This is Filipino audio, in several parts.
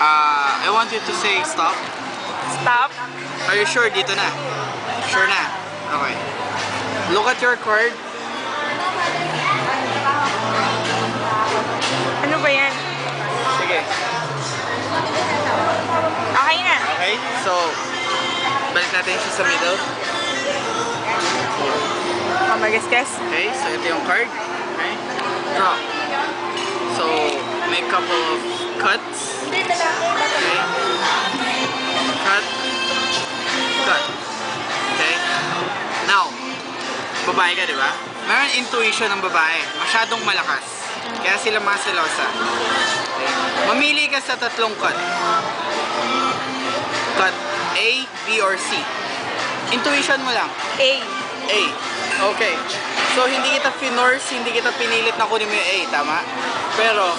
I want you to say stop. Stop. Are you sure dito na? Sure na? Okay. Look at your card. Ano ba yan? Sige. Okay na. Okay, so balik natin siya sa middle. Magas-gas. Okay, so ito yung card. Okay. Drop. So, make couple of cuts. Okay. Cut. Cut. Okay. Now, babae ka, di ba? Meron intuition ng babae. Masyadong malakas. Kaya sila mga selosa. Okay. Mamili ka sa tatlong cut. Cut A, B, or C. Intuition mo lang. A. A. Okay. So, hindi kita finorce, hindi kita pinilit na kunin mo yung A, tama? Pero,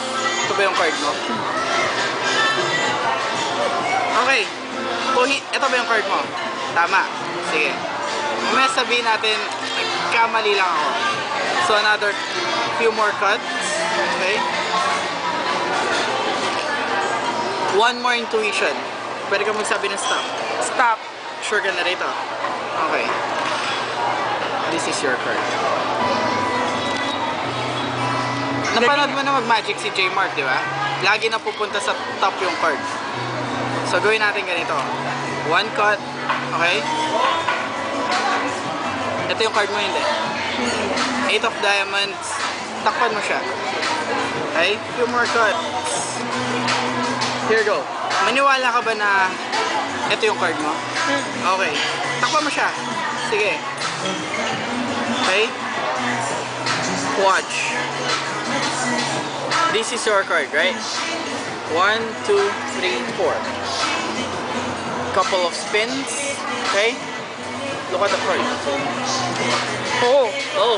ito ba yung card mo? Okay. Ito ba yung card mo? Tama. Sige. Mamaya sabihin natin, nagkamali lang ako. So, another few more cuts. Okay. One more intuition. Pwede ka magsabi ng stop. Stop. Sure ka na rito? Okay. This is your card. Napanood mo na mag-magic si J Mark, di ba? Lagi na pupunta sa top yung card. So, gawin natin ganito. One cut. Okay? Ito yung card mo, hindi. Eight of diamonds. Takpan mo siya. Okay? Few more cuts. Here you go. Maniwala ka ba na ito yung card mo? Okay. Takpan mo siya. Sige. Okay? Watch. This is your card, right? 1, 2, 3, 4. Couple of spins. Okay? Look at the card. Oh. Oh.